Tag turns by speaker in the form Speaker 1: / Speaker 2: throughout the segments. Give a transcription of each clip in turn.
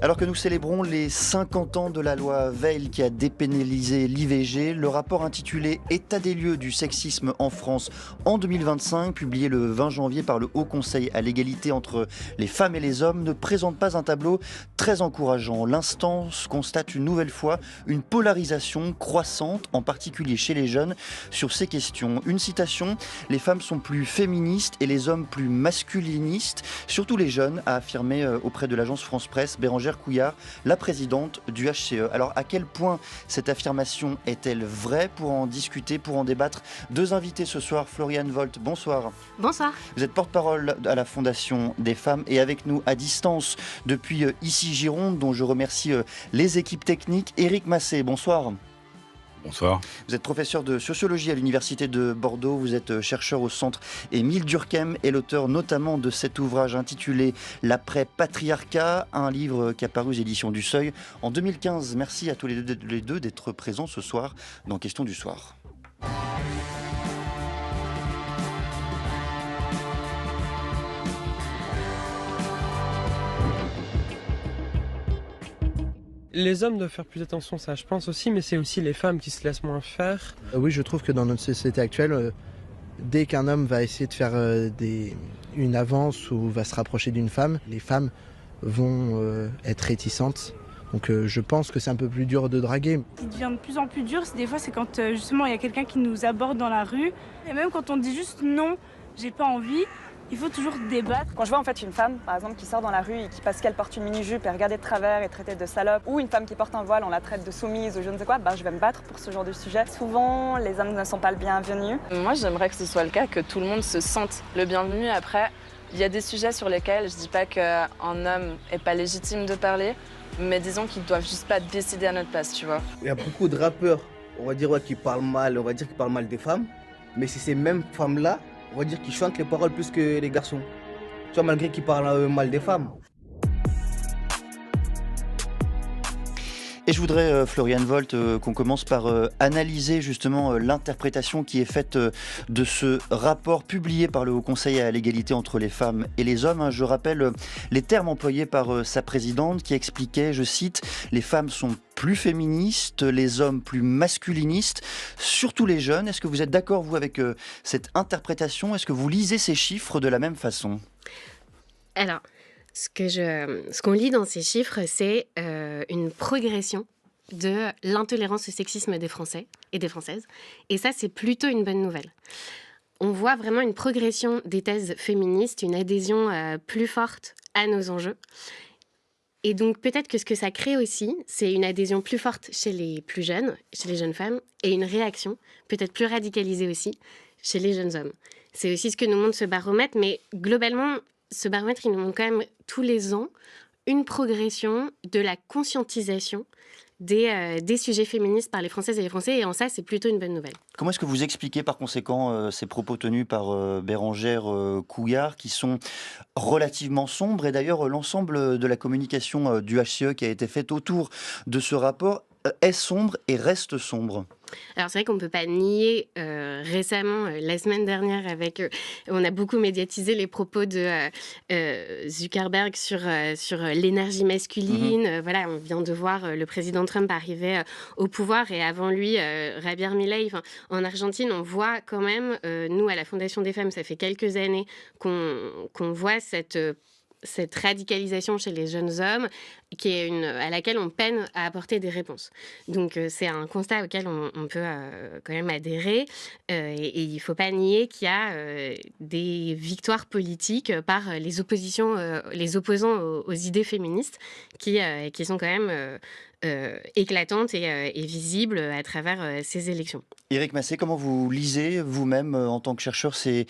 Speaker 1: Alors que nous célébrons les 50 ans de la loi Veil qui a dépénalisé l'IVG, le rapport intitulé État des lieux du sexisme en France en 2025, publié le 20 janvier par le Haut Conseil à l'égalité entre les femmes et les hommes, ne présente pas un tableau très encourageant. L'instance constate une nouvelle fois une polarisation croissante, en particulier chez les jeunes, sur ces questions. Une citation: les femmes sont plus féministes et les hommes plus masculinistes, surtout les jeunes, a affirmé auprès de l'agence France Presse Bérengère Couillard, la présidente du HCE. Alors à quel point cette affirmation est-elle vraie? Pour en discuter, pour en débattre, deux invités ce soir. Floriane Volt, bonsoir.
Speaker 2: Bonsoir.
Speaker 1: Vous êtes porte-parole à la Fondation des femmes et avec nous à distance depuis ici Gironde, dont je remercie les équipes techniques. Éric Massé, bonsoir.
Speaker 3: Bonsoir.
Speaker 1: Vous êtes professeur de sociologie à l'Université de Bordeaux, vous êtes chercheur au centre Émile Durkheim et l'auteur notamment de cet ouvrage intitulé L'après-patriarcat, un livre qui a paru aux éditions du Seuil en 2015. Merci à tous les deux d'être présents ce soir dans Question du soir.
Speaker 4: Les hommes doivent faire plus attention, ça je pense aussi, mais c'est aussi les femmes qui se laissent moins faire.
Speaker 5: Oui, je trouve que dans notre société actuelle, dès qu'un homme va essayer de faire une avance ou va se rapprocher d'une femme, les femmes vont être réticentes. Donc je pense que c'est un peu plus dur de draguer.
Speaker 6: Ce qui devient de plus en plus dur, c'est quand justement il y a quelqu'un qui nous aborde dans la rue. Et même quand on dit juste non, j'ai pas envie, il faut toujours débattre.
Speaker 7: Quand je vois en fait une femme, par exemple, qui sort dans la rue et qui, parce qu'elle porte une mini-jupe, est regardée de travers et traitée de salope, ou une femme qui porte un voile, on la traite de soumise ou je ne sais quoi, je vais me battre pour ce genre de sujet. Souvent, les hommes ne sont pas le bienvenu.
Speaker 8: Moi, j'aimerais que ce soit le cas, que tout le monde se sente le bienvenu. Après, il y a des sujets sur lesquels je dis pas qu'un homme est pas légitime de parler, mais disons qu'ils doivent juste pas décider à notre place, tu vois.
Speaker 9: Il y a beaucoup de rappeurs, on va dire, qui parlent mal, des femmes, mais c'est ces mêmes femmes-là, on va dire, qui chantent les paroles plus que les garçons. Tu vois, malgré qu'ils parlent mal des femmes.
Speaker 1: Et je voudrais, Floriane Volt, qu'on commence par analyser justement l'interprétation qui est faite de ce rapport publié par le Haut Conseil à l'égalité entre les femmes et les hommes. Je rappelle les termes employés par sa présidente qui expliquait, je cite, « Les femmes sont plus féministes, les hommes plus masculinistes, surtout les jeunes ». Est-ce que vous êtes d'accord, vous, avec cette interprétation? Est-ce que vous lisez ces chiffres de la même façon?
Speaker 2: Alors, ce qu'on lit dans ces chiffres, c'est une progression de l'intolérance au sexisme des Français et des Françaises. Et ça, c'est plutôt une bonne nouvelle. On voit vraiment une progression des thèses féministes, une adhésion plus forte à nos enjeux. Et donc, peut-être que ce que ça crée aussi, c'est une adhésion plus forte chez les plus jeunes, chez les jeunes femmes, et une réaction peut-être plus radicalisée aussi chez les jeunes hommes. C'est aussi ce que nous montre ce baromètre, mais globalement, ce baromètre, il nous montre quand même tous les ans une progression de la conscientisation des sujets féministes par les Françaises et les Français. Et en ça, c'est plutôt une bonne nouvelle.
Speaker 1: Comment est-ce que vous expliquez par conséquent ces propos tenus par Bérengère Couillard qui sont relativement sombres? Et d'ailleurs, l'ensemble de la communication du HCE qui a été faite autour de ce rapport est sombre et reste sombre.
Speaker 2: Alors c'est vrai qu'on ne peut pas nier, récemment, la semaine dernière, on a beaucoup médiatisé les propos de Zuckerberg sur l'énergie masculine. Voilà, on vient de voir le président Trump arriver au pouvoir et avant lui, Javier Milei. En Argentine, on voit quand même, nous à la Fondation des femmes, ça fait quelques années qu'on voit cette radicalisation chez les jeunes hommes à laquelle on peine à apporter des réponses. Donc c'est un constat auquel on peut quand même adhérer et il ne faut pas nier qu'il y a des victoires politiques par les opposants aux idées féministes qui sont quand même éclatantes et visibles à travers ces élections.
Speaker 1: Éric Massé, comment vous lisez vous-même en tant que chercheur ces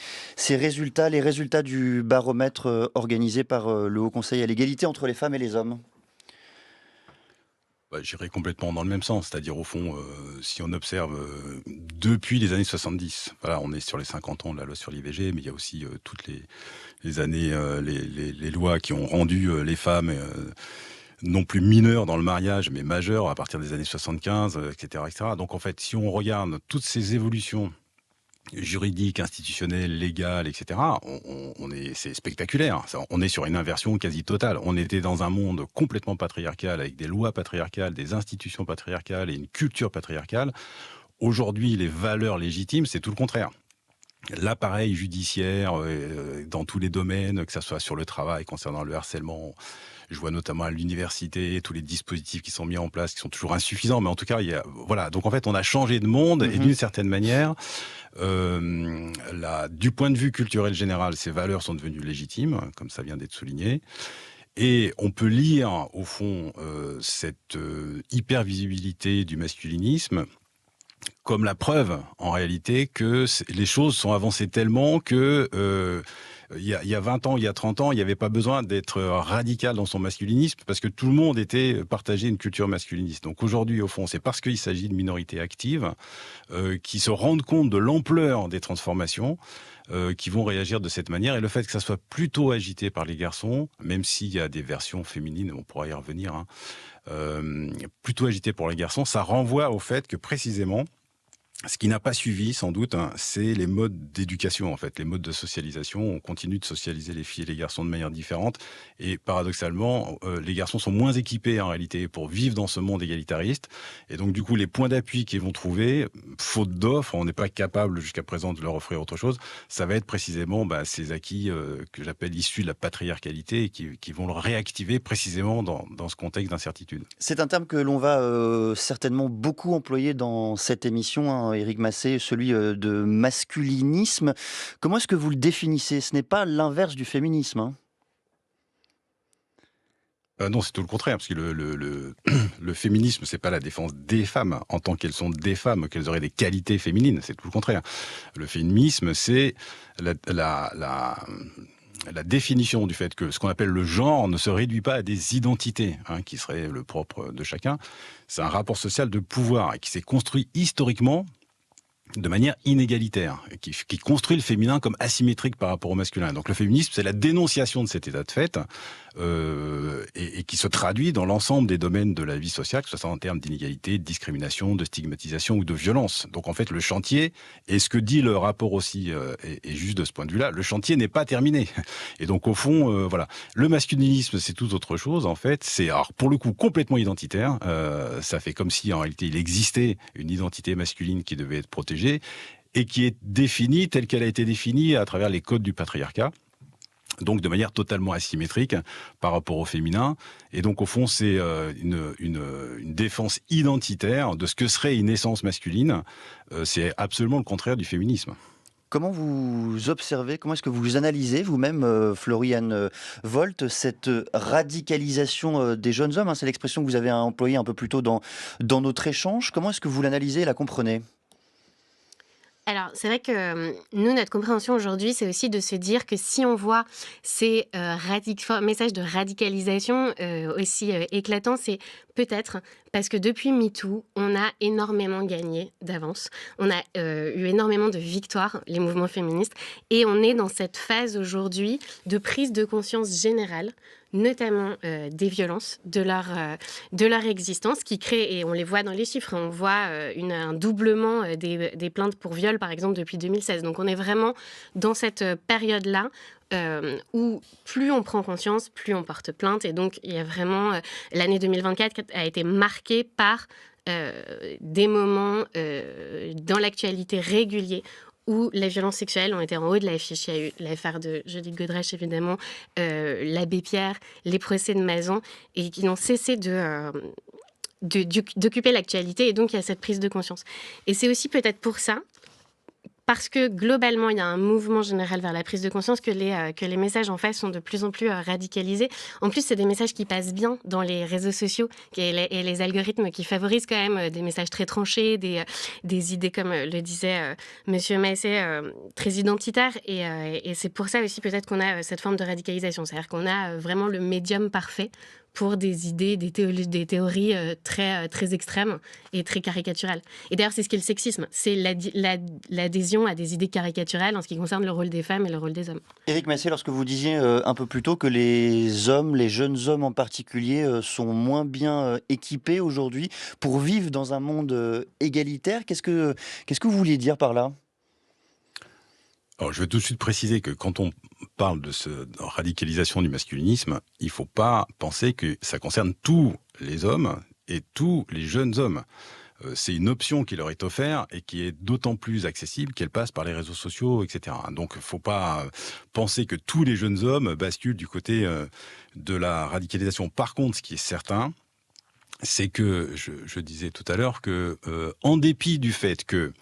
Speaker 1: résultats, les résultats du baromètre organisé par le Haut Conseil à l'égalité entre les femmes et les hommes?
Speaker 3: J'irai complètement dans le même sens, c'est-à-dire au fond, si on observe depuis les années 70, voilà, on est sur les 50 ans de la loi sur l'IVG, mais il y a aussi toutes les années, les lois qui ont rendu les femmes non plus mineures dans le mariage, mais majeures à partir des années 75, etc., etc. Donc en fait, si on regarde toutes ces évolutions juridique, institutionnelle, légale, etc. C'est spectaculaire. On est sur une inversion quasi totale. On était dans un monde complètement patriarcal, avec des lois patriarcales, des institutions patriarcales et une culture patriarcale. Aujourd'hui, les valeurs légitimes, c'est tout le contraire. L'appareil judiciaire, dans tous les domaines, que ce soit sur le travail, concernant le harcèlement, je vois notamment à l'université, tous les dispositifs qui sont mis en place, qui sont toujours insuffisants, mais en tout cas, voilà. Donc en fait, on a changé de monde, et d'une certaine manière, du point de vue culturel général, ces valeurs sont devenues légitimes, comme ça vient d'être souligné. Et on peut lire, au fond, cette hypervisibilité du masculinisme comme la preuve, en réalité, que les choses sont avancées tellement que il y a 20 ans, il y a 30 ans, il n'y avait pas besoin d'être radical dans son masculinisme parce que tout le monde était partagé une culture masculiniste. Donc aujourd'hui, au fond, c'est parce qu'il s'agit de minorités actives qui se rendent compte de l'ampleur des transformations qui vont réagir de cette manière. Et le fait que ça soit plutôt agité par les garçons, même s'il y a des versions féminines, on pourra y revenir, plutôt agité pour les garçons, ça renvoie au fait que précisément, ce qui n'a pas suivi, sans doute, c'est les modes d'éducation, en fait, les modes de socialisation. On continue de socialiser les filles et les garçons de manière différente. Et paradoxalement, les garçons sont moins équipés, en réalité, pour vivre dans ce monde égalitariste. Et donc, du coup, les points d'appui qu'ils vont trouver, faute d'offres, on n'est pas capable jusqu'à présent de leur offrir autre chose, ça va être précisément ces acquis que j'appelle issus de la patriarcalité et qui vont le réactiver précisément dans ce contexte d'incertitude.
Speaker 1: C'est un terme que l'on va certainement beaucoup employer dans cette émission, Éric Massé, celui de masculinisme. Comment est-ce que vous le définissez ? Ce n'est pas l'inverse du féminisme,
Speaker 3: Non, c'est tout le contraire, parce que le féminisme, c'est pas la défense des femmes en tant qu'elles sont des femmes, qu'elles auraient des qualités féminines, c'est tout le contraire. Le féminisme, c'est la définition du fait que ce qu'on appelle le genre ne se réduit pas à des identités, qui seraient le propre de chacun. C'est un rapport social de pouvoir qui s'est construit historiquement de manière inégalitaire, qui construit le féminin comme asymétrique par rapport au masculin. Donc le féminisme, c'est la dénonciation de cet état de fait, et qui se traduit dans l'ensemble des domaines de la vie sociale, que ce soit en termes d'inégalité, de discrimination, de stigmatisation ou de violence. Donc en fait, le chantier, et ce que dit le rapport aussi est juste de ce point de vue-là, le chantier n'est pas terminé. Et donc au fond, voilà, le masculinisme, c'est tout autre chose, en fait. C'est, alors, pour le coup, complètement identitaire. Ça fait comme si, en réalité, il existait une identité masculine qui devait être protégée, et qui est définie telle qu'elle a été définie à travers les codes du patriarcat, donc de manière totalement asymétrique par rapport au féminin. Et donc au fond, c'est une défense identitaire de ce que serait une essence masculine. C'est absolument le contraire du féminisme.
Speaker 1: Comment vous observez, comment est-ce que vous analysez vous-même, Floriane Volt, cette radicalisation des jeunes hommes, c'est l'expression que vous avez employée un peu plus tôt dans notre échange. Comment est-ce que vous l'analysez et la comprenez ?
Speaker 2: Alors, c'est vrai que nous, notre compréhension aujourd'hui, c'est aussi de se dire que si on voit ces messages de radicalisation aussi éclatants, c'est peut-être parce que depuis MeToo, on a énormément gagné d'avance. On a eu énormément de victoires, les mouvements féministes, et on est dans cette phase aujourd'hui de prise de conscience générale, notamment des violences de leur existence, qui crée, et on les voit dans les chiffres, on voit un doublement des plaintes pour viol, par exemple, depuis 2016. Donc on est vraiment dans cette période-là où plus on prend conscience, plus on porte plainte. Et donc il y a vraiment... l'année 2024 a été marquée par des moments dans l'actualité réguliers où les violences sexuelles ont été en haut de l'affiche. Il y a eu l'affaire de Judith Godrèche, évidemment, l'abbé Pierre, les procès de Mazan, et qui n'ont cessé d'occuper l'actualité. Et donc, il y a cette prise de conscience. Et c'est aussi peut-être pour ça, parce que globalement, il y a un mouvement général vers la prise de conscience que les messages en face sont de plus en plus radicalisés. En plus, c'est des messages qui passent bien dans les réseaux sociaux et les algorithmes qui favorisent quand même des messages très tranchés, des idées, comme le disait Monsieur Massé, très identitaires. Et c'est pour ça aussi peut-être qu'on a cette forme de radicalisation. C'est-à-dire qu'on a vraiment le médium parfait pour des idées, des théories très extrêmes et très caricaturales. Et d'ailleurs, c'est ce qu'est le sexisme. C'est l'adhésion à des idées caricaturales en ce qui concerne le rôle des femmes et le rôle des hommes.
Speaker 1: Éric Massé, lorsque vous disiez un peu plus tôt que les hommes, les jeunes hommes en particulier, sont moins bien équipés aujourd'hui pour vivre dans un monde égalitaire, qu'est-ce que vous vouliez dire par là ?
Speaker 3: Alors, je vais tout de suite préciser que quand on parle de radicalisation du masculinisme, il ne faut pas penser que ça concerne tous les hommes et tous les jeunes hommes. C'est une option qui leur est offerte et qui est d'autant plus accessible qu'elle passe par les réseaux sociaux, etc. Donc, il ne faut pas penser que tous les jeunes hommes basculent du côté de la radicalisation. Par contre, ce qui est certain, c'est que, je disais tout à l'heure, que en dépit du fait que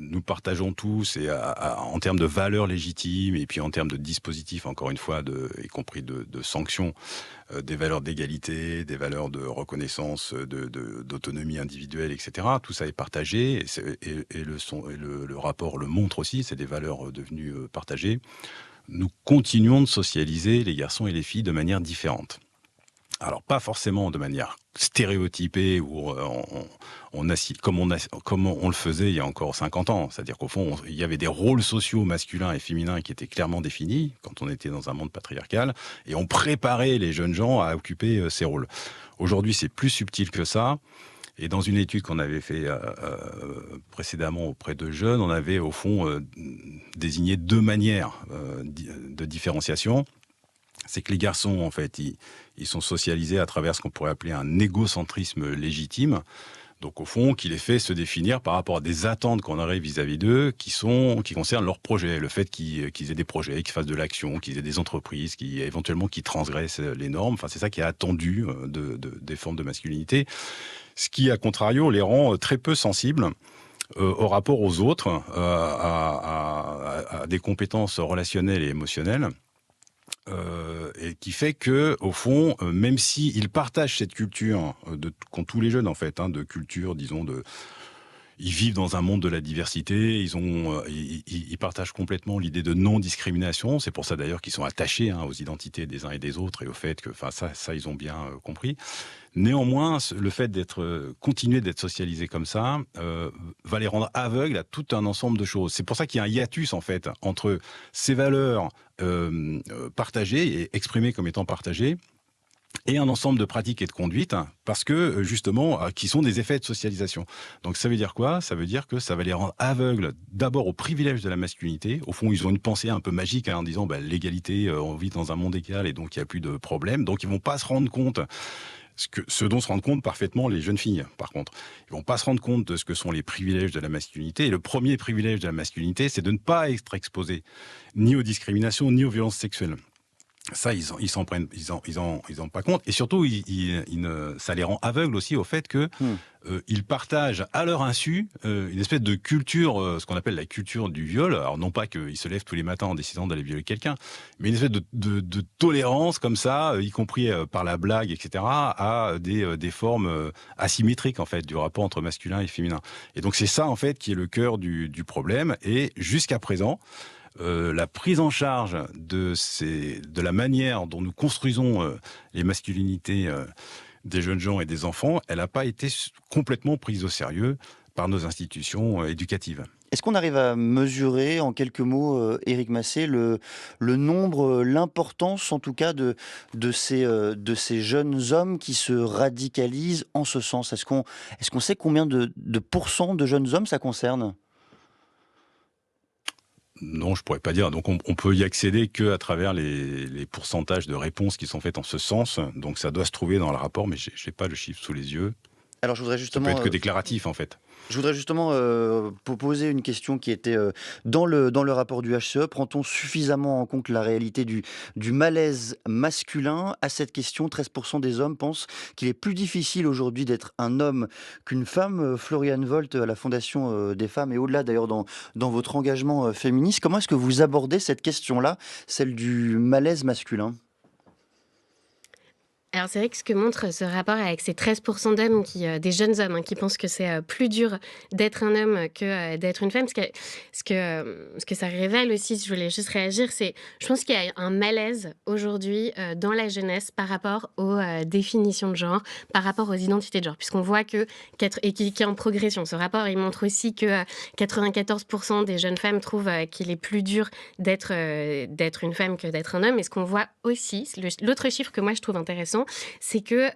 Speaker 3: nous partageons tous, et en termes de valeurs légitimes, et puis en termes de dispositifs, encore une fois, y compris de sanctions, des valeurs d'égalité, des valeurs de reconnaissance, d'autonomie individuelle, etc. Tout ça est partagé, et le rapport le montre aussi, c'est des valeurs devenues partagées. Nous continuons de socialiser les garçons et les filles de manière différente. Alors, pas forcément de manière stéréotypée ou comme on le faisait il y a encore 50 ans. C'est-à-dire qu'au fond, il y avait des rôles sociaux masculins et féminins qui étaient clairement définis quand on était dans un monde patriarcal, et on préparait les jeunes gens à occuper ces rôles. Aujourd'hui, c'est plus subtil que ça. Et dans une étude qu'on avait fait précédemment auprès de jeunes, on avait au fond désigné 2 manières de différenciation. C'est que les garçons, en fait, ils sont socialisés à travers ce qu'on pourrait appeler un égocentrisme légitime. Donc, au fond, qui les fait se définir par rapport à des attentes qu'on aurait vis-à-vis d'eux, qui concernent leurs projets. Le fait qu'ils aient des projets, qu'ils fassent de l'action, qu'ils aient des entreprises, éventuellement qui transgressent les normes. Enfin, c'est ça qui est attendu des formes de masculinité. Ce qui, à contrario, les rend très peu sensibles au rapport aux autres, à des compétences relationnelles et émotionnelles. Et qui fait que, au fond, même s'ils partagent cette culture qu'ont tous les jeunes, en fait, de culture, disons, ils vivent dans un monde de la diversité, ils partagent complètement l'idée de non-discrimination. C'est pour ça, d'ailleurs, qu'ils sont attachés aux identités des uns et des autres et au fait que, ça, ils ont bien compris. Néanmoins, le fait continuer d'être socialisés comme ça va les rendre aveugles à tout un ensemble de choses. C'est pour ça qu'il y a un hiatus, en fait, entre ces valeurs partagées et exprimées comme étant partagées et un ensemble de pratiques et de conduites, parce que, justement, qui sont des effets de socialisation. Donc, ça veut dire quoi ? Ça veut dire que ça va les rendre aveugles, d'abord au privilège de la masculinité. Au fond, ils ont une pensée un peu magique en disant l'égalité, on vit dans un monde égal et donc il n'y a plus de problème. Donc, ils ne vont pas se rendre compte ce dont se rendent compte parfaitement les jeunes filles, par contre. Ils ne vont pas se rendre compte de ce que sont les privilèges de la masculinité. Et le premier privilège de la masculinité, c'est de ne pas être exposé ni aux discriminations, ni aux violences sexuelles. Ça, ils s'en prennent, ils en pas compte. Et surtout, ça les rend aveugles aussi au fait que ils partagent à leur insu une espèce de culture, ce qu'on appelle la culture du viol. Alors non pas qu'ils se lèvent tous les matins en décidant d'aller violer quelqu'un, mais une espèce de tolérance comme ça, y compris par la blague, etc., à des formes asymétriques en fait du rapport entre masculin et féminin. Et donc c'est ça en fait qui est le cœur du problème. Et jusqu'à présent, la prise en charge de la manière dont nous construisons les masculinités des jeunes gens et des enfants, elle n'a pas été complètement prise au sérieux par nos institutions éducatives.
Speaker 1: Est-ce qu'on arrive à mesurer, en quelques mots, Éric Massé, le nombre, l'importance en tout cas de ces jeunes hommes qui se radicalisent en ce sens ? Est-ce qu'on sait combien de pourcents de jeunes hommes ça concerne ?
Speaker 3: Non, je pourrais pas dire. Donc, on peut y accéder qu'à travers les pourcentages de réponses qui sont faites en ce sens. Donc, ça doit se trouver dans le rapport, mais j'ai pas le chiffre sous les yeux.
Speaker 1: Alors, je voudrais justement.
Speaker 3: Ça peut être que déclaratif, en fait.
Speaker 1: Je voudrais justement poser une question qui était dans le rapport du HCE. Prend-on suffisamment en compte la réalité du malaise masculin ? À cette question, 13% des hommes pensent qu'il est plus difficile aujourd'hui d'être un homme qu'une femme. Floriane Volt, à la Fondation des femmes, et au-delà d'ailleurs dans votre engagement féministe, comment est-ce que vous abordez cette question-là, celle du malaise masculin ?
Speaker 2: Alors c'est vrai que ce que montre ce rapport avec ces 13% d'hommes, des jeunes hommes qui pensent que c'est plus dur d'être un homme que d'être une femme, ce que ça révèle aussi, si je voulais juste réagir, c'est je pense qu'il y a un malaise aujourd'hui dans la jeunesse par rapport aux définitions de genre, par rapport aux identités de genre, puisqu'on voit qui est en progression. Ce rapport, il montre aussi que 94% des jeunes femmes trouvent qu'il est plus dur d'être une femme que d'être un homme. Et ce qu'on voit aussi, l'autre chiffre que moi je trouve intéressant, intéressant, c'est que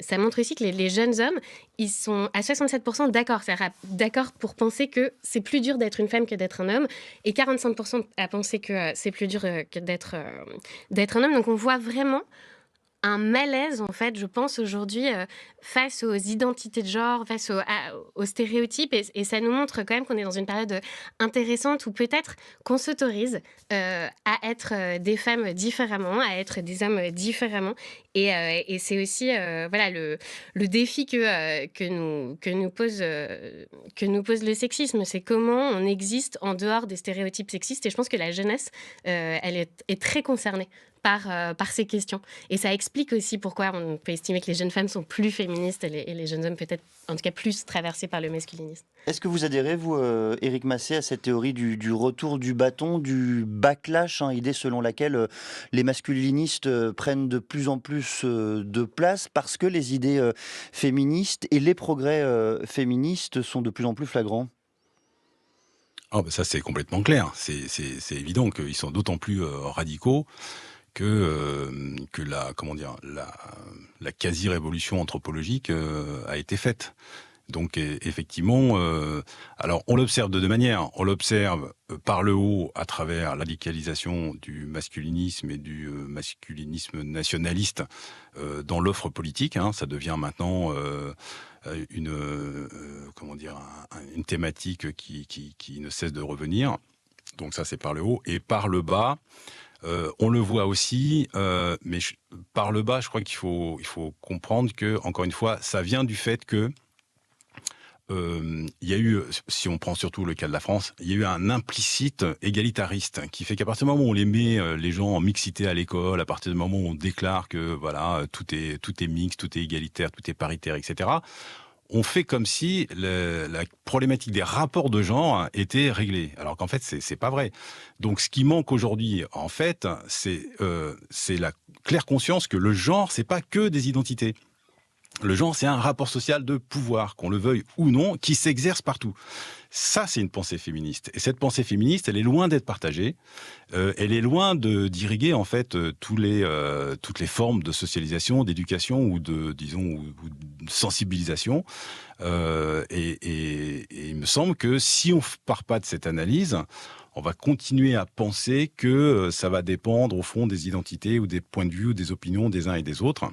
Speaker 2: ça montre aussi que les jeunes hommes, ils sont à 67% d'accord, c'est-à-dire d'accord pour penser que c'est plus dur d'être une femme que d'être un homme, et 45% à penser que c'est plus dur que d'être un homme. Donc on voit vraiment un malaise, en fait, je pense, aujourd'hui, face aux identités de genre, face aux stéréotypes. Et ça nous montre quand même qu'on est dans une période intéressante où peut-être qu'on s'autorise à être des femmes différemment, à être des hommes différemment. Et c'est aussi voilà, le défi que nous pose le sexisme. C'est comment on existe en dehors des stéréotypes sexistes. Et je pense que la jeunesse, elle est très concernée par ces questions. Et ça explique aussi pourquoi on peut estimer que les jeunes femmes sont plus féministes et les jeunes hommes peut-être, en tout cas, plus traversés par le masculinisme.
Speaker 1: Est-ce que vous adhérez, vous, Éric Massé, à cette théorie du retour du bâton, du backlash, idée selon laquelle les masculinistes prennent de plus en plus de place parce que les idées féministes et les progrès féministes sont de plus en plus flagrants?
Speaker 3: Ah bah ça, c'est complètement clair. C'est évident qu'ils sont d'autant plus radicaux que la quasi-révolution anthropologique a été faite. Donc effectivement, alors on l'observe de deux manières. On l'observe par le haut à travers la radicalisation du masculinisme et du masculinisme nationaliste dans l'offre politique. Ça devient maintenant une thématique qui ne cesse de revenir. Donc ça, c'est par le haut. Et par le bas, on le voit aussi, mais par le bas, je crois qu'il faut comprendre que, encore une fois, ça vient du fait que il y a eu, si on prend surtout le cas de la France, il y a eu un implicite égalitariste qui fait qu'à partir du moment où on les met les gens en mixité à l'école, à partir du moment où on déclare que voilà tout est mixte, tout est égalitaire, tout est paritaire, etc., on fait comme si la problématique des rapports de genre était réglée, alors qu'en fait c'est pas vrai. Donc ce qui manque aujourd'hui, en fait, c'est la claire conscience que le genre, c'est pas que des identités. Le genre, c'est un rapport social de pouvoir, qu'on le veuille ou non, qui s'exerce partout. Ça, c'est une pensée féministe. Et cette pensée féministe, elle est loin d'être partagée. Elle est loin d'irriguer, en fait, toutes les formes de socialisation, d'éducation ou de sensibilisation. Et il me semble que si on ne part pas de cette analyse, on va continuer à penser que ça va dépendre, au fond, des identités ou des points de vue ou des opinions des uns et des autres.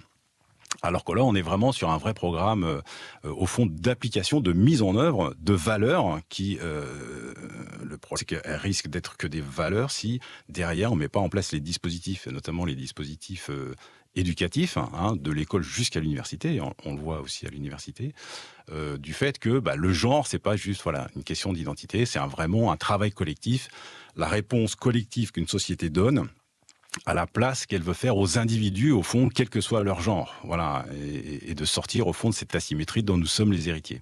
Speaker 3: Alors que là, on est vraiment sur un vrai programme, au fond, d'application, de mise en œuvre de valeurs qui, le problème, c'est qu'elles risquent d'être que des valeurs si, derrière, on ne met pas en place les dispositifs, notamment les dispositifs éducatifs, de l'école jusqu'à l'université, on le voit aussi à l'université, du fait que le genre, c'est pas juste une question d'identité, c'est vraiment un travail collectif, la réponse collective qu'une société donne à la place qu'elle veut faire aux individus, au fond, quel que soit leur genre. Voilà, et de sortir, au fond, de cette asymétrie dont nous sommes les héritiers.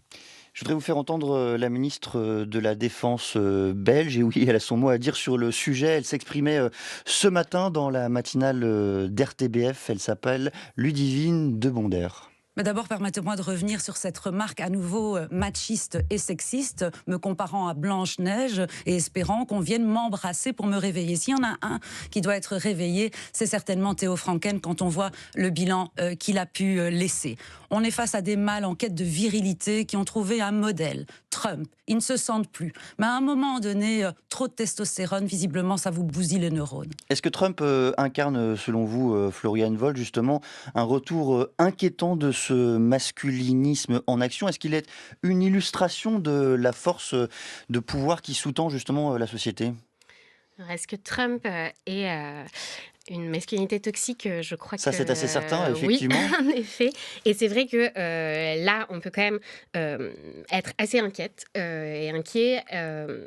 Speaker 1: Je voudrais vous faire entendre la ministre de la Défense belge, et oui, elle a son mot à dire sur le sujet. Elle s'exprimait ce matin dans la matinale d'RTBF. Elle s'appelle Ludivine de Bonder.
Speaker 10: Mais d'abord, permettez-moi de revenir sur cette remarque à nouveau machiste et sexiste, me comparant à Blanche-Neige et espérant qu'on vienne m'embrasser pour me réveiller. S'il y en a un qui doit être réveillé, c'est certainement Theo Franken quand on voit le bilan qu'il a pu laisser. On est face à des mâles en quête de virilité qui ont trouvé un modèle, Trump. Ils ne se sentent plus. Mais à un moment donné, trop de testostérone, visiblement, ça vous bousille les neurones.
Speaker 1: Est-ce que Trump incarne, selon vous, Florian Woll, justement, un retour inquiétant de ce masculinisme en action? Est-ce qu'il est une illustration de la force de pouvoir qui sous-tend justement la société?
Speaker 2: Est-ce que Trump est une masculinité toxique? Je crois
Speaker 1: ça,
Speaker 2: que
Speaker 1: c'est assez certain, effectivement.
Speaker 2: Oui, en effet. Et c'est vrai que là, on peut quand même être assez inquiète et inquiet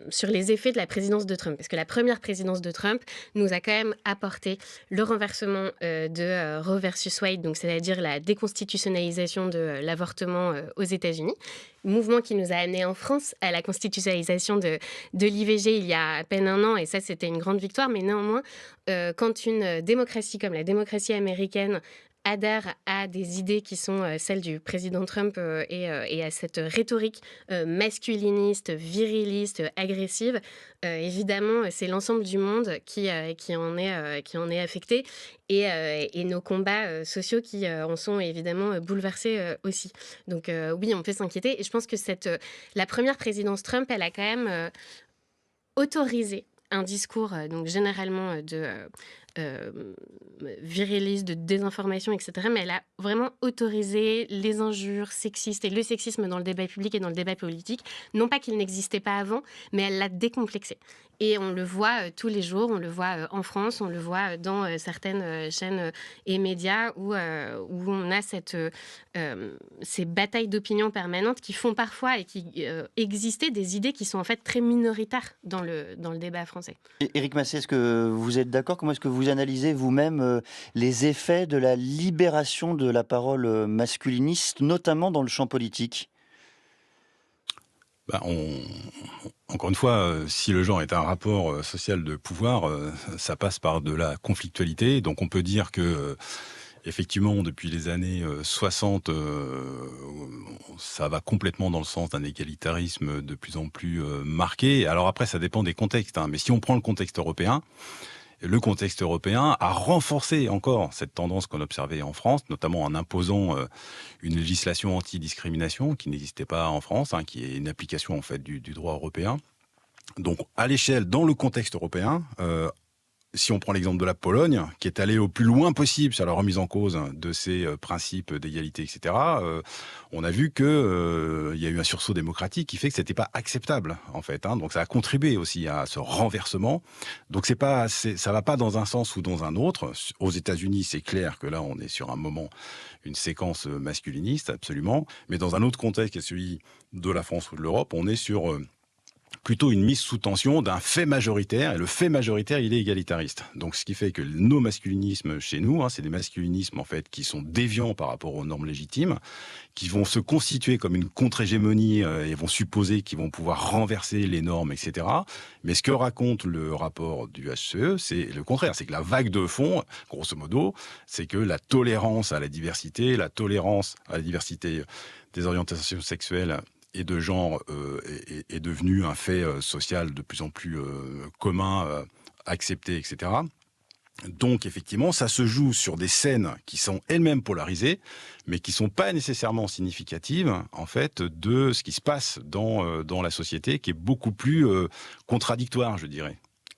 Speaker 2: sur les effets de la présidence de Trump. Parce que la première présidence de Trump nous a quand même apporté le renversement de Roe versus Wade, donc c'est-à-dire la déconstitutionnalisation de l'avortement aux États-Unis. Mouvement qui nous a amené en France à la constitutionnalisation de l'IVG il y a à peine un an, et ça, c'était une grande victoire. Mais néanmoins, quand une démocratie comme la démocratie américaine adhèrent à des idées qui sont celles du président Trump et à cette rhétorique masculiniste, viriliste, agressive, évidemment, c'est l'ensemble du monde qui en est affecté et nos combats sociaux qui en sont évidemment bouleversés aussi. Donc oui, on peut s'inquiéter. Et je pense que la première présidence Trump, elle a quand même autorisé un discours donc généralement de viriliste, de désinformation, etc. Mais elle a vraiment autorisé les injures sexistes et le sexisme dans le débat public et dans le débat politique. Non pas qu'il n'existait pas avant, mais elle l'a décomplexé. Et on le voit tous les jours, on le voit en France, on le voit dans certaines chaînes et médias où on a ces batailles d'opinion permanentes qui font parfois et qui existaient des idées qui sont en fait très minoritaires dans le débat français.
Speaker 1: Éric Massé, est-ce que vous êtes d'accord? Comment est-ce que vous analysez vous-même les effets de la libération de la parole masculiniste, notamment dans le champ politique?
Speaker 3: Encore une fois, si le genre est un rapport social de pouvoir, ça passe par de la conflictualité. Donc on peut dire que, effectivement, depuis les années 60, ça va complètement dans le sens d'un égalitarisme de plus en plus marqué. Alors après, ça dépend des contextes, hein. Mais si on prend le contexte européen a renforcé encore cette tendance qu'on observait en France, notamment en imposant une législation anti-discrimination qui n'existait pas en France, hein, qui est une application en fait du droit européen. Donc à l'échelle, dans le contexte européen, si on prend l'exemple de la Pologne, qui est allée au plus loin possible sur la remise en cause de ces principes d'égalité, etc., on a vu qu'il y a eu un sursaut démocratique qui fait que c'était pas acceptable, en fait, hein. Donc ça a contribué aussi à ce renversement. Donc ça va pas dans un sens ou dans un autre. Aux États-Unis, c'est clair que là, on est sur un moment, une séquence masculiniste, absolument. Mais dans un autre contexte, qui est celui de la France ou de l'Europe, on est sur plutôt une mise sous tension d'un fait majoritaire, et le fait majoritaire, il est égalitariste. Donc, ce qui fait que nos masculinismes chez nous, hein, c'est des masculinismes en fait qui sont déviants par rapport aux normes légitimes, qui vont se constituer comme une contre-hégémonie et vont supposer qu'ils vont pouvoir renverser les normes, etc. Mais ce que raconte le rapport du HCE, c'est le contraire. C'est que la vague de fond, grosso modo, c'est que la tolérance à la diversité des orientations sexuelles et de genre est devenu un fait social de plus en plus commun, accepté, etc. Donc, effectivement, ça se joue sur des scènes qui sont elles-mêmes polarisées, mais qui ne sont pas nécessairement significatives, en fait, de ce qui se passe dans la société, qui est beaucoup plus contradictoire, je dirais.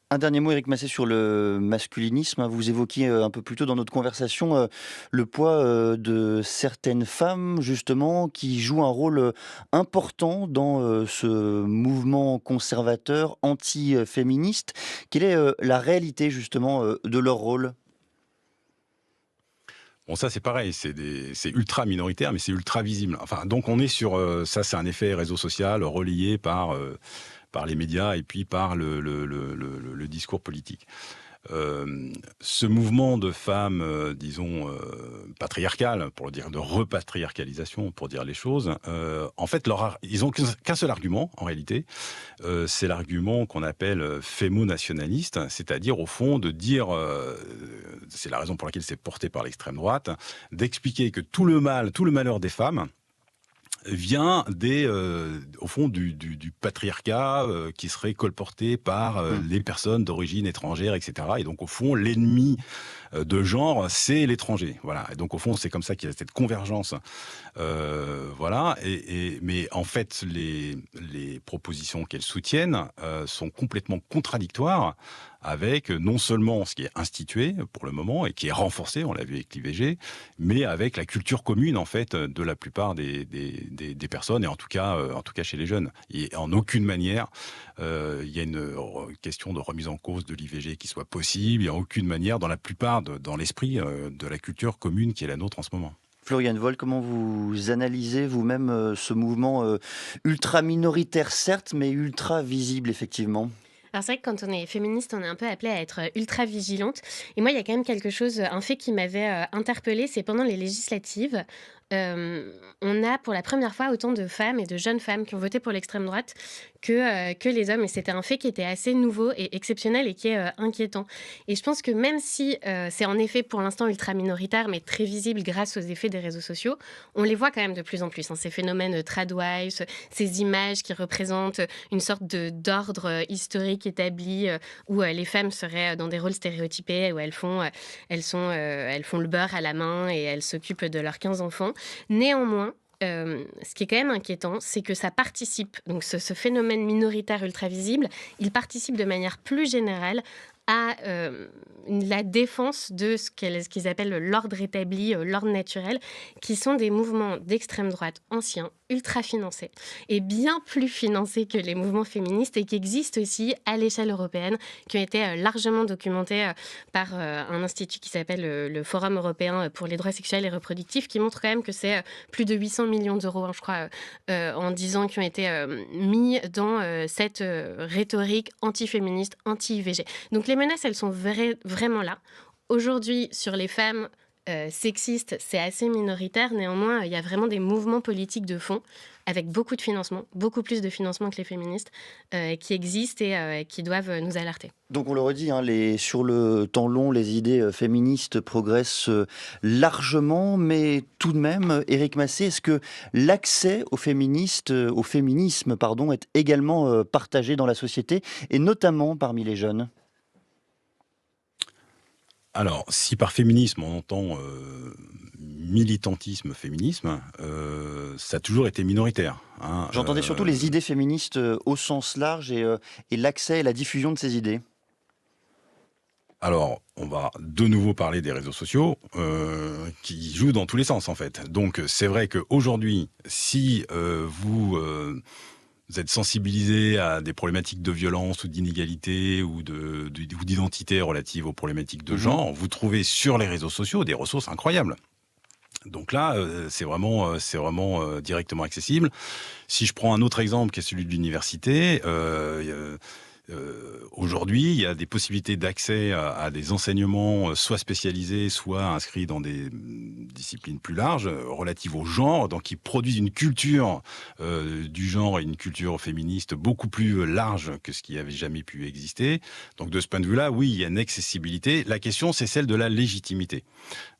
Speaker 1: Un dernier mot, Éric Massé, sur le masculinisme. Vous évoquiez un peu plus tôt dans notre conversation le poids de certaines femmes, justement, qui jouent un rôle important dans ce mouvement conservateur, anti-féministe. Quelle est la réalité, justement, de leur rôle ?
Speaker 3: Bon, ça c'est pareil, c'est ultra minoritaire, mais c'est ultra visible. Enfin, donc on est sur ça, c'est un effet réseau social relayé par les médias et puis par le discours politique. Ce mouvement de femmes, disons, patriarcales, pour dire de repatriarcalisation, pour dire les choses, en fait, ils n'ont qu'un seul argument, en réalité, c'est l'argument qu'on appelle fémo-nationaliste, c'est-à-dire, au fond, de dire, c'est la raison pour laquelle c'est porté par l'extrême droite, d'expliquer que tout le malheur des femmes vient au fond du patriarcat qui serait colporté par les personnes d'origine étrangère, etc. Et donc, au fond, l'ennemi de genre, c'est l'étranger. Voilà. Et donc, au fond, c'est comme ça qu'il y a cette convergence. Voilà. Mais en fait, les propositions qu'elles soutiennent sont complètement contradictoires avec non seulement ce qui est institué pour le moment et qui est renforcé, on l'a vu avec l'IVG, mais avec la culture commune en fait de la plupart des personnes, et en tout cas chez les jeunes. Et en aucune manière il y a une question de remise en cause de l'IVG qui soit possible. Il n'y a aucune manière dans l'esprit de la culture commune qui est la nôtre en ce moment.
Speaker 1: Floriane Woll, comment vous analysez vous-même ce mouvement ultra minoritaire certes, mais ultra visible effectivement ?
Speaker 2: Alors c'est vrai que quand on est féministe, on est un peu appelé à être ultra vigilante. Et moi, il y a quand même un fait qui m'avait interpellée, c'est pendant les législatives, on a pour la première fois autant de femmes et de jeunes femmes qui ont voté pour l'extrême droite que les hommes. Et c'était un fait qui était assez nouveau et exceptionnel et qui est inquiétant. Et je pense que même si c'est en effet pour l'instant ultra minoritaire, mais très visible grâce aux effets des réseaux sociaux, on les voit quand même de plus en plus. Ces phénomènes tradwives, ces images qui représentent une sorte d'ordre historique établi où les femmes seraient dans des rôles stéréotypés, où elles font le beurre à la main et elles s'occupent de leurs 15 enfants. Néanmoins, ce qui est quand même inquiétant, c'est que ça participe, donc ce phénomène minoritaire ultra visible, il participe de manière plus générale à la défense de ce qu'ils appellent l'ordre établi, l'ordre naturel, qui sont des mouvements d'extrême droite anciens, ultra financés, et bien plus financés que les mouvements féministes, et qui existent aussi à l'échelle européenne, qui ont été largement documentés par un institut qui s'appelle le Forum européen pour les droits sexuels et reproductifs, qui montre quand même que c'est plus de 800 millions d'euros, je crois, en 10 ans, qui ont été mis dans cette rhétorique anti-féministe, anti-IVG. Donc les menaces, elles sont vraiment là. Aujourd'hui, sur les femmes sexistes, c'est assez minoritaire. Néanmoins, il y a vraiment des mouvements politiques de fond avec beaucoup de financement, beaucoup plus de financement que les féministes, qui existent et qui doivent nous alerter.
Speaker 1: Donc on le redit, sur le temps long, les idées féministes progressent largement, mais tout de même, Éric Massé, est-ce que l'accès au féminisme, est également partagé dans la société, et notamment parmi les jeunes ?
Speaker 3: Alors, si par féminisme on entend militantisme, féminisme, ça a toujours été minoritaire.
Speaker 1: J'entendais surtout les idées féministes au sens large et l'accès et la diffusion de ces idées.
Speaker 3: Alors, on va de nouveau parler des réseaux sociaux qui jouent dans tous les sens en fait. Donc, c'est vrai qu'aujourd'hui, si vous êtes sensibilisé à des problématiques de violence ou d'inégalité ou d'identité relative aux problématiques de genre, vous trouvez sur les réseaux sociaux des ressources incroyables. Donc là, c'est vraiment directement accessible. Si je prends un autre exemple qui est celui de l'université, aujourd'hui, il y a des possibilités d'accès à des enseignements soit spécialisés, soit inscrits dans des disciplines plus larges, relatives au genre, donc qui produisent une culture du genre et une culture féministe beaucoup plus large que ce qui avait jamais pu exister. Donc de ce point de vue-là, oui, il y a une accessibilité. La question, c'est celle de la légitimité.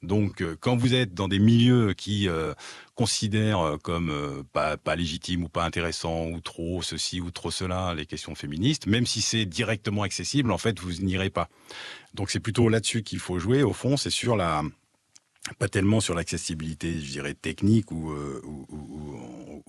Speaker 3: Donc quand vous êtes dans des milieux qui considèrent comme pas légitimes ou pas intéressants ou trop ceci ou trop cela les questions féministes, même si c'est directement accessible, en fait, vous n'irez pas. Donc c'est plutôt là-dessus qu'il faut jouer. Au fond, c'est sur pas tellement sur l'accessibilité, je dirais, technique ou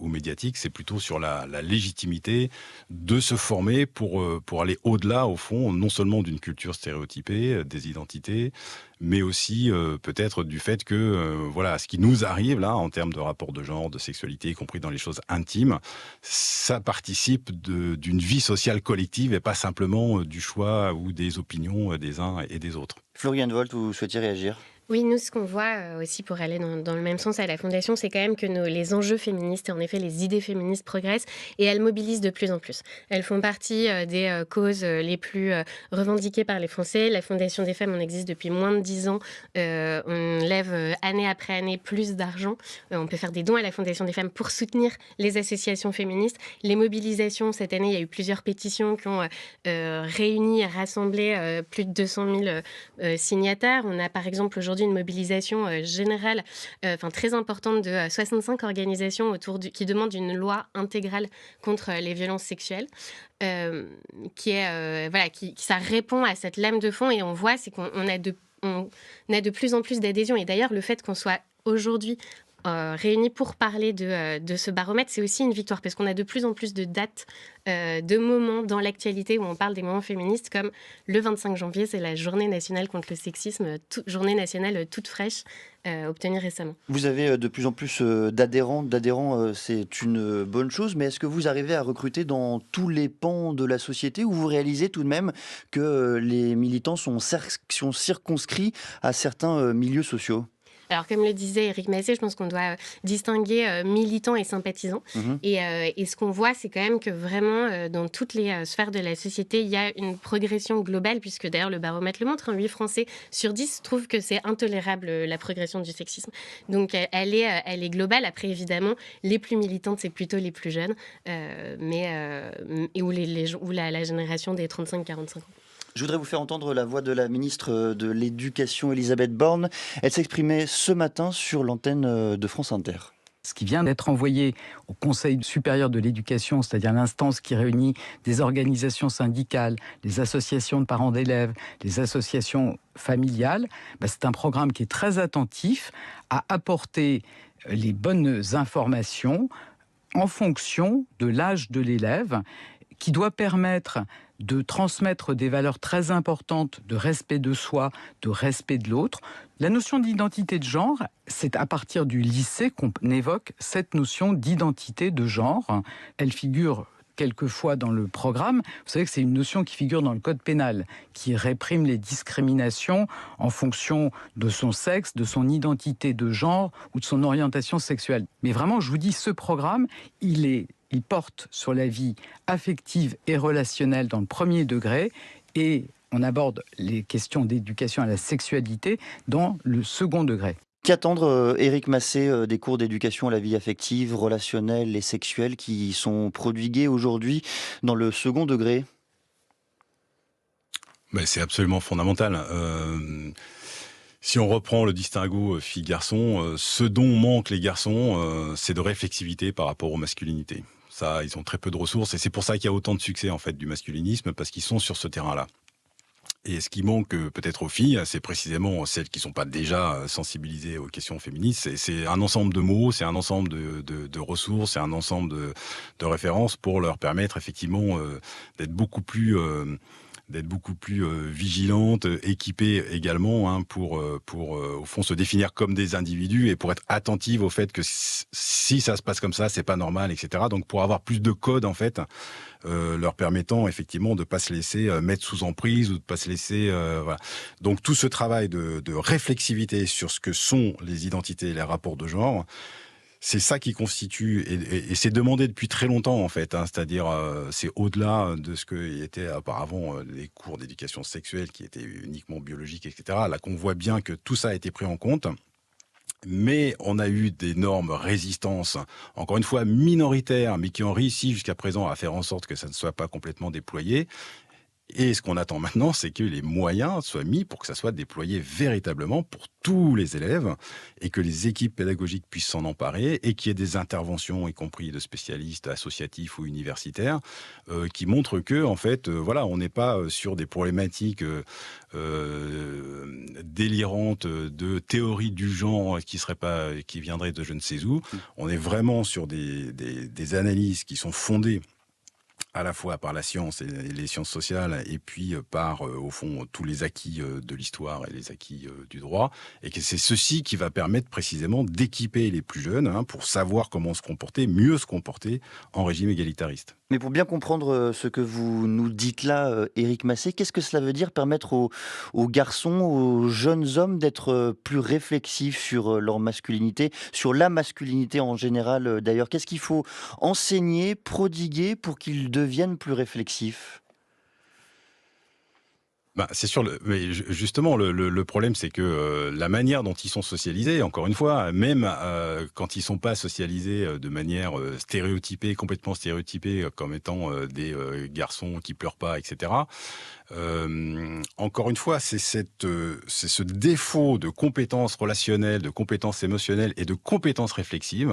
Speaker 3: médiatique, c'est plutôt sur la légitimité de se former pour aller au-delà, au fond, non seulement d'une culture stéréotypée, des identités, mais aussi peut-être du fait que ce qui nous arrive là, en termes de rapport de genre, de sexualité, y compris dans les choses intimes, ça participe d'une vie sociale collective et pas simplement du choix ou des opinions des uns et des autres.
Speaker 1: Floriane Volt, vous souhaitiez réagir ?
Speaker 2: Oui, nous, ce qu'on voit aussi pour aller dans le même sens à la Fondation, c'est quand même que les enjeux féministes et en effet les idées féministes progressent et elles mobilisent de plus en plus. Elles font partie des causes les plus revendiquées par les Français. La Fondation des femmes, on existe depuis moins de 10 ans. On lève année après année plus d'argent. On peut faire des dons à la Fondation des femmes pour soutenir les associations féministes. Les mobilisations, cette année, il y a eu plusieurs pétitions qui ont réuni et rassemblé plus de 200 000 signataires. On a par exemple aujourd'hui une mobilisation générale, très importante de 65 organisations qui demandent une loi intégrale contre les violences sexuelles, ça répond à cette lame de fond et on voit c'est qu'on a de plus en plus d'adhésions et d'ailleurs le fait qu'on soit aujourd'hui réunis pour parler de ce baromètre, c'est aussi une victoire parce qu'on a de plus en plus de dates, de moments dans l'actualité où on parle des moments féministes comme le 25 janvier, c'est la journée nationale contre le sexisme, journée nationale toute fraîche, obtenue récemment.
Speaker 1: Vous avez de plus en plus d'adhérents, c'est une bonne chose, mais est-ce que vous arrivez à recruter dans tous les pans de la société ou vous réalisez tout de même que les militants sont circonscrits à certains milieux sociaux ?
Speaker 2: Alors, comme le disait Éric Massé, je pense qu'on doit distinguer militants et sympathisants. Et ce qu'on voit, c'est quand même que vraiment, dans toutes les sphères de la société, il y a une progression globale, puisque d'ailleurs, le baromètre le montre, 8 Français sur 10 trouvent que c'est intolérable, la progression du sexisme. Donc, elle est globale. Après, évidemment, les plus militantes, c'est plutôt les plus jeunes, ou la génération des 35-45 ans.
Speaker 1: Je voudrais vous faire entendre la voix de la ministre de l'Éducation, Elisabeth Borne. Elle s'exprimait ce matin sur l'antenne de France Inter.
Speaker 11: Ce qui vient d'être envoyé au Conseil supérieur de l'éducation, c'est-à-dire l'instance qui réunit des organisations syndicales, les associations de parents d'élèves, les associations familiales, c'est un programme qui est très attentif à apporter les bonnes informations en fonction de l'âge de l'élève, qui doit permettre de transmettre des valeurs très importantes de respect de soi, de respect de l'autre. La notion d'identité de genre, c'est à partir du lycée qu'on évoque cette notion d'identité de genre. Elle figure quelquefois dans le programme. Vous savez que c'est une notion qui figure dans le code pénal, qui réprime les discriminations en fonction de son sexe, de son identité de genre ou de son orientation sexuelle. Mais vraiment, je vous dis, ce programme, il porte sur la vie affective et relationnelle dans le premier degré, et on aborde les questions d'éducation à la sexualité dans le second degré.
Speaker 1: Qu'attendre, Éric Massé, des cours d'éducation à la vie affective, relationnelle et sexuelle qui sont prodigués aujourd'hui dans le second degré ?
Speaker 3: C'est absolument fondamental. Si on reprend le distinguo filles-garçons, ce dont manquent les garçons, c'est de réflexivité par rapport aux masculinités. Ça, ils ont très peu de ressources, et c'est pour ça qu'il y a autant de succès en fait du masculinisme, parce qu'ils sont sur ce terrain-là. Et ce qui manque peut-être aux filles, c'est précisément celles qui ne sont pas déjà sensibilisées aux questions féministes. C'est un ensemble de mots, c'est un ensemble de ressources, c'est un ensemble de références pour leur permettre effectivement d'être beaucoup plus vigilantes, équipées également pour au fond se définir comme des individus et pour être attentives au fait que si ça se passe comme ça, c'est pas normal, etc. Donc pour avoir plus de codes en fait, leur permettant effectivement de pas se laisser mettre sous emprise ou de pas se laisser voilà. Donc tout ce travail de réflexivité sur ce que sont les identités et les rapports de genre, c'est ça qui constitue, et c'est demandé depuis très longtemps en fait, c'est-à-dire c'est au-delà de ce que étaient auparavant les cours d'éducation sexuelle qui étaient uniquement biologiques, etc. Là qu'on voit bien que tout ça a été pris en compte, mais on a eu d'énormes résistances, encore une fois minoritaires, mais qui ont réussi jusqu'à présent à faire en sorte que ça ne soit pas complètement déployé. Et ce qu'on attend maintenant, c'est que les moyens soient mis pour que ça soit déployé véritablement pour tous les élèves et que les équipes pédagogiques puissent s'en emparer et qu'il y ait des interventions, y compris de spécialistes associatifs ou universitaires, qui montrent que, en fait, voilà, on n'est pas sur des problématiques délirantes de théorie du genre qui viendraient de je ne sais où. On est vraiment sur des analyses qui sont fondées à la fois par la science et les sciences sociales, et puis par, au fond, tous les acquis de l'histoire et les acquis du droit, et que c'est ceci qui va permettre précisément d'équiper les plus jeunes pour savoir comment se comporter, mieux se comporter en régime égalitariste.
Speaker 1: Mais pour bien comprendre ce que vous nous dites là, Éric Massé, qu'est-ce que cela veut dire permettre aux garçons, aux jeunes hommes d'être plus réflexifs sur leur masculinité, sur la masculinité en général d'ailleurs ? Qu'est-ce qu'il faut enseigner, prodiguer pour qu'ils deviennent plus réflexifs ?
Speaker 3: C'est sûr, mais justement, le problème, c'est que la manière dont ils sont socialisés, encore une fois, même quand ils sont pas socialisés de manière stéréotypée, complètement stéréotypée, comme étant des garçons qui pleurent pas, etc. Encore une fois, c'est ce défaut de compétences relationnelles, de compétences émotionnelles et de compétences réflexives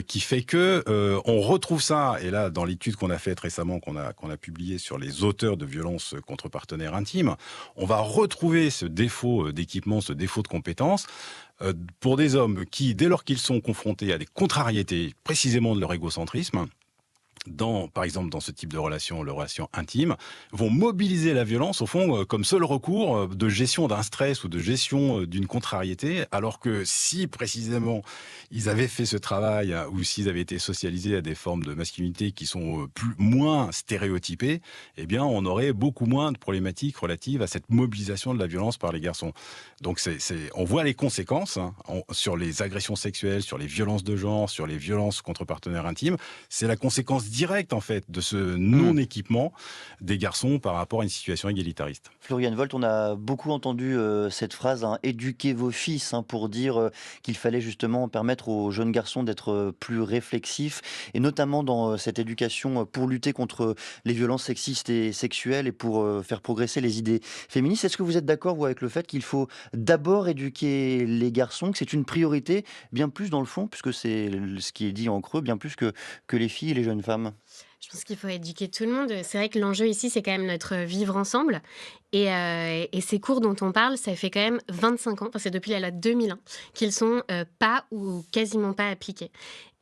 Speaker 3: qui fait que on retrouve ça. Et là, dans l'étude qu'on a faite récemment, qu'on a publiée sur les auteurs de violences contre partenaires intimes, on va retrouver ce défaut d'équipement, ce défaut de compétences pour des hommes qui, dès lors qu'ils sont confrontés à des contrariétés, précisément de leur égocentrisme, par exemple, dans ce type de relation, les relations intimes, vont mobiliser la violence, au fond, comme seul recours de gestion d'un stress ou de gestion d'une contrariété, alors que si, précisément, ils avaient fait ce travail, ou s'ils avaient été socialisés à des formes de masculinité qui sont moins stéréotypées, eh bien, on aurait beaucoup moins de problématiques relatives à cette mobilisation de la violence par les garçons. Donc, on voit les conséquences sur les agressions sexuelles, sur les violences de genre, sur les violences contre partenaires intimes. C'est la conséquence directe, en fait, de ce non-équipement des garçons par rapport à une situation égalitariste.
Speaker 1: Florian Volt, on a beaucoup entendu cette phrase, éduquer vos fils, pour dire qu'il fallait justement permettre aux jeunes garçons d'être plus réflexifs, et notamment dans cette éducation pour lutter contre les violences sexistes et sexuelles et pour faire progresser les idées féministes. Est-ce que vous êtes d'accord, vous, avec le fait qu'il faut d'abord éduquer les garçons, que c'est une priorité, bien plus dans le fond, puisque c'est ce qui est dit en creux, bien plus que les filles et les jeunes femmes?
Speaker 2: Je pense qu'il faut éduquer tout le monde. C'est vrai que l'enjeu ici, c'est quand même notre vivre ensemble. Et ces cours dont on parle, ça fait quand même 25 ans, enfin c'est depuis la loi de 2001, qu'ils sont pas ou quasiment pas appliqués.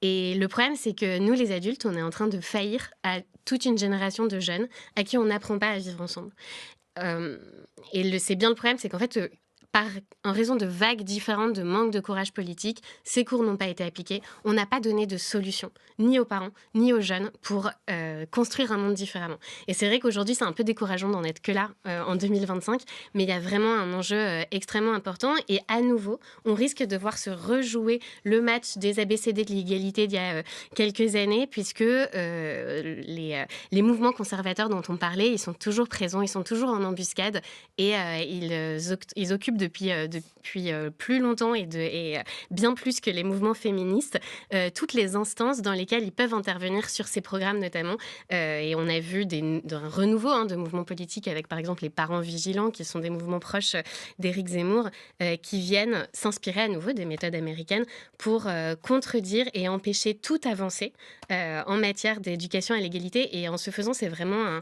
Speaker 2: Et le problème, c'est que nous, les adultes, on est en train de faillir à toute une génération de jeunes à qui on n'apprend pas à vivre ensemble. C'est bien le problème, c'est qu'en fait, en raison de vagues différentes, de manque de courage politique, ces cours n'ont pas été appliqués. On n'a pas donné de solution, ni aux parents, ni aux jeunes, pour construire un monde différemment. Et c'est vrai qu'aujourd'hui, c'est un peu décourageant d'en être que là, en 2025, mais il y a vraiment un enjeu extrêmement important. Et à nouveau, on risque de voir se rejouer le match des ABCD de l'égalité d'il y a quelques années, puisque les mouvements conservateurs dont on parlait, ils sont toujours présents, ils sont toujours en embuscade, et ils occupent depuis plus longtemps et bien plus que les mouvements féministes, toutes les instances dans lesquelles ils peuvent intervenir sur ces programmes notamment. Et on a vu un renouveau de mouvements politiques avec par exemple les parents vigilants, qui sont des mouvements proches d'Éric Zemmour, qui viennent s'inspirer à nouveau des méthodes américaines pour contredire et empêcher toute avancée en matière d'éducation à l'égalité. Et en ce faisant, c'est vraiment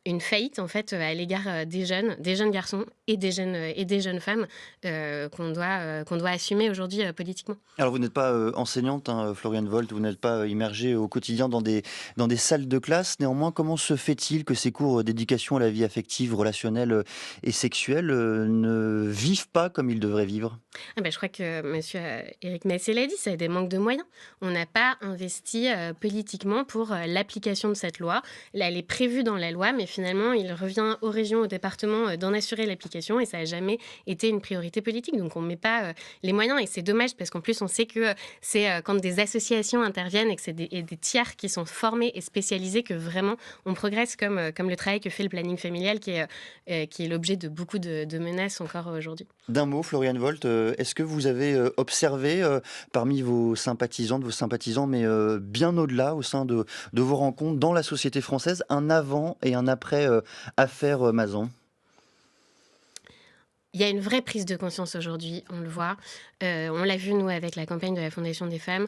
Speaker 2: une faillite en fait à l'égard des jeunes garçons et des jeunes femmes qu'on doit assumer aujourd'hui politiquement.
Speaker 1: Alors vous n'êtes pas enseignante, Florian Volt, vous n'êtes pas immergée au quotidien dans des salles de classe. Néanmoins, comment se fait-il que ces cours d'éducation à la vie affective, relationnelle et sexuelle ne vivent pas comme ils devraient vivre?
Speaker 2: Je crois que monsieur Éric Massé l'a dit, c'est des manques de moyens. On n'a pas investi politiquement pour l'application de cette loi. Là, elle est prévue dans la loi, mais finalement, il revient aux régions, aux départements d'en assurer l'application, et ça n'a jamais été une priorité politique. Donc on ne met pas les moyens, et c'est dommage parce qu'en plus, on sait que c'est quand des associations interviennent et que c'est des tiers qui sont formés et spécialisés que vraiment on progresse, comme le travail que fait le planning familial qui est l'objet de beaucoup de menaces encore aujourd'hui.
Speaker 1: D'un mot, Florian Volt, est-ce que vous avez observé parmi vos sympathisantes, vos sympathisants, mais bien au-delà, au sein de vos rencontres dans la société française, un avant et un après affaire Mazan?
Speaker 2: Il y a une vraie prise de conscience aujourd'hui, on le voit. On l'a vu, nous, avec la campagne de la Fondation des femmes.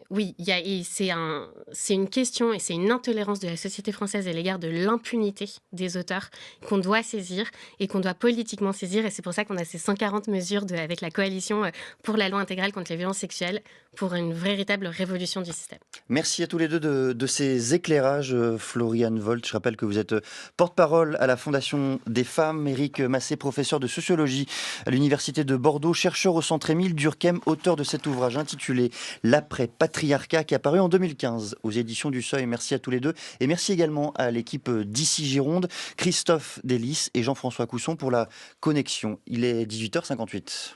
Speaker 2: Oui, c'est une question et c'est une intolérance de la société française à l'égard de l'impunité des auteurs qu'on doit saisir et qu'on doit politiquement saisir. Et c'est pour ça qu'on a ces 140 mesures avec la coalition pour la loi intégrale contre les violences sexuelles, pour une véritable révolution du système.
Speaker 1: Merci à tous les deux de ces éclairages, Florian Volt. Je rappelle que vous êtes porte-parole à la Fondation des femmes. Éric Massé, professeur de sociologie à l'Université de Bordeaux, chercheur au Centre Émile Durkheim, auteur de cet ouvrage intitulé L'après-patriarcat, qui est apparu en 2015 aux éditions du Seuil. Merci à tous les deux. Et merci également à l'équipe d'Ici Gironde, Christophe Delis et Jean-François Cousson pour la connexion. Il est 18h58.